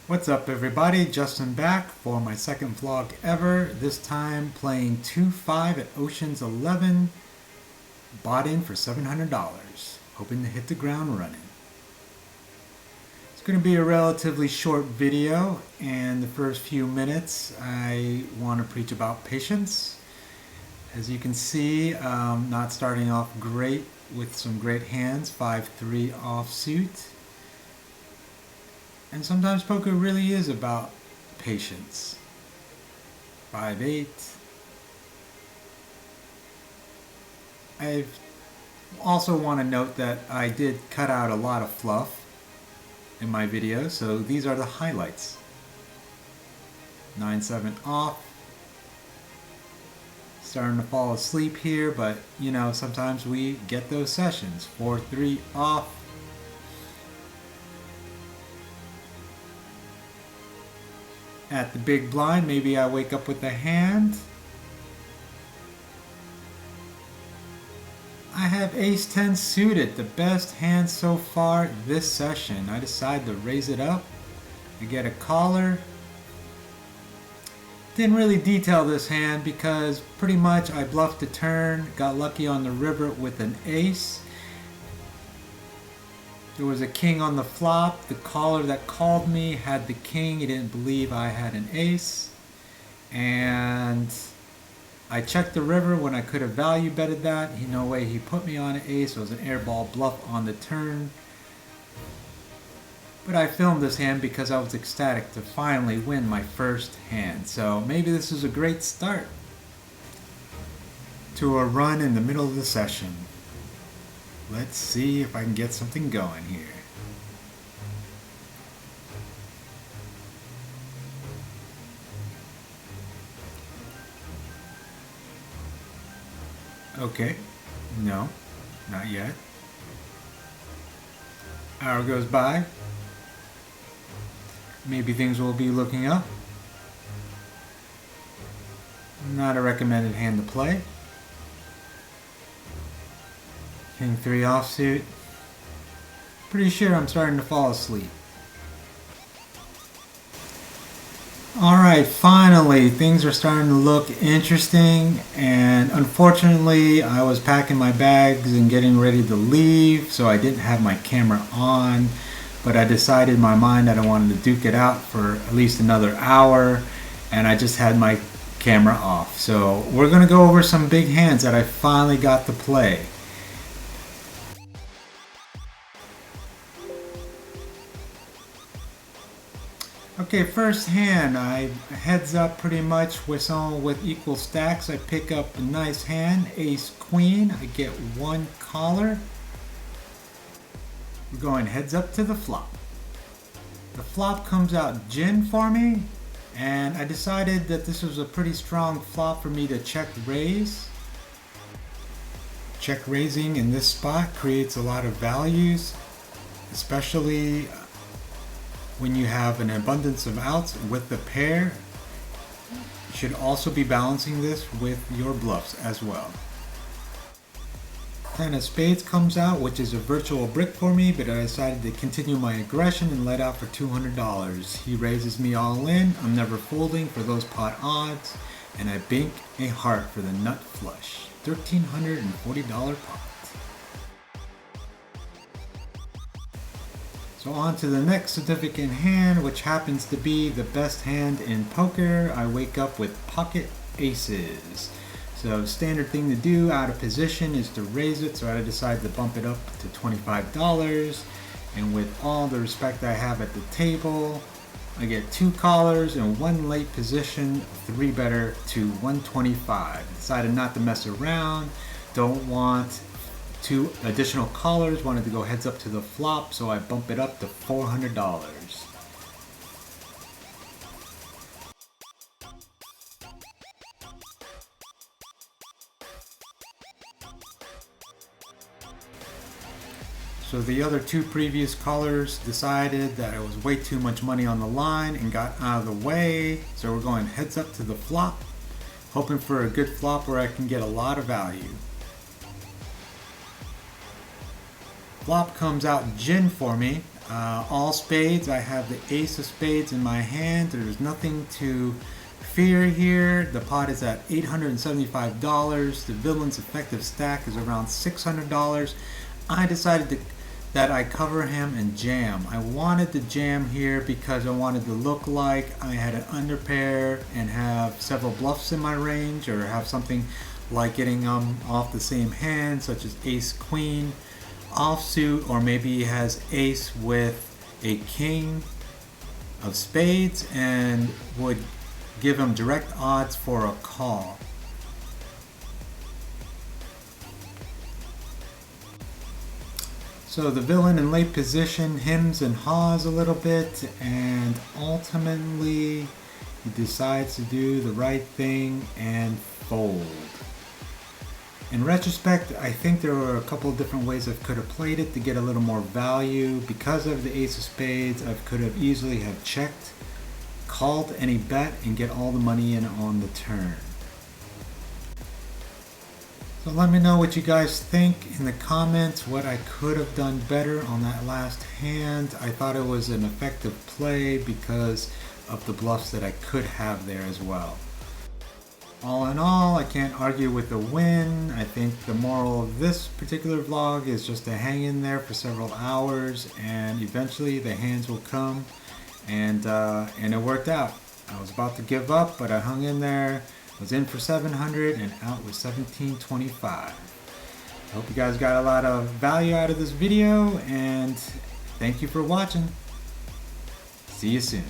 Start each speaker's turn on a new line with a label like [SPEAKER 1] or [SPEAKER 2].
[SPEAKER 1] What's up everybody, Justin back for my second vlog ever, this time playing 2-5 at Ocean's 11, bought in for $700, hoping to hit the ground running. It's going to be a relatively short video, and the first few minutes I want to preach about patience. As you can see, not starting off great with some great hands, 5-3 offsuit. And sometimes poker really is about patience. 5-8. I also want to note that I did cut out a lot of fluff in my video, so these are the highlights. 9-7 off. Starting to fall asleep here, but you know, sometimes we get those sessions. 4-3 off. At the big blind, maybe I wake up with a hand. I have ace-10 suited, the best hand so far this session. I decide to raise it up. I get a caller. Didn't really detail this hand because pretty much I bluffed the turn, got lucky on the river with an ace. There was a king on the flop. The caller that called me had the king. He didn't believe I had an ace. And I checked the river when I could have value betted that. No way he put me on an ace. It was an airball bluff on the turn. But I filmed this hand because I was ecstatic to finally win my first hand. So maybe this is a great start to a run in the middle of the session. Let's see if I can get something going here. Okay, no, not yet. Hour goes by. Maybe things will be looking up. Not a recommended hand to play. King 3 offsuit. Pretty sure I'm starting to fall asleep. Alright, finally things are starting to look interesting, and unfortunately I was packing my bags and getting ready to leave, so I didn't have my camera on, but I decided in my mind that I wanted to duke it out for at least another hour, and I just had my camera off. So we're going to go over some big hands that I finally got to play. Okay, first hand, I heads up pretty much with someone with equal stacks. I pick up a nice hand, ace queen. I get one caller. We're going heads up to the flop. The flop comes out gin for me, and I decided that this was a pretty strong flop for me to check raise. Check raising in this spot creates a lot of values, especially when you have an abundance of outs with the pair. You should also be balancing this with your bluffs as well. 10 of spades comes out, which is a virtual brick for me, but I decided to continue my aggression and let out for $200. He raises me all in. I'm never folding for those pot odds, and I bank a heart for the nut flush. $1,340 pot. So on to the next significant hand, which happens to be the best hand in poker. I wake up with pocket aces. So standard thing to do out of position is to raise it, so I decided to bump it up to $25. And with all the respect I have at the table, I get 2 callers and 1 late position, 3 better to 125. Decided not to mess around, don't want 2 additional callers, wanted to go heads up to the flop, so I bump it up to $400. So the other 2 previous callers decided that it was way too much money on the line and got out of the way. So we're going heads up to the flop, hoping for a good flop where I can get a lot of value. Flop comes out gin for me. all spades. I have the ace of spades in my hand. There's nothing to fear here. The pot is at $875. The villain's effective stack is around $600. I decided that I cover him and jam. I wanted to jam here because I wanted to look like I had an underpair and have several bluffs in my range, or have something like getting off the same hand, such as ace queen offsuit, or maybe he has ace with a king of spades and would give him direct odds for a call. So the villain in late position hems and haws a little bit, and ultimately he decides to do the right thing and fold. In retrospect, I think there were a couple of different ways I could have played it to get a little more value. Because of the ace of spades, I could have easily have checked, called any bet, and get all the money in on the turn. So let me know what you guys think in the comments, what I could have done better on that last hand. I thought it was an effective play because of the bluffs that I could have there as well. All in all, I can't argue with the win. I think the moral of this particular vlog is just to hang in there for several hours, and eventually the hands will come, and it worked out. I was about to give up, but I hung in there. I was in for 700 and out with 1725. I hope you guys got a lot of value out of this video, and thank you for watching. See you soon.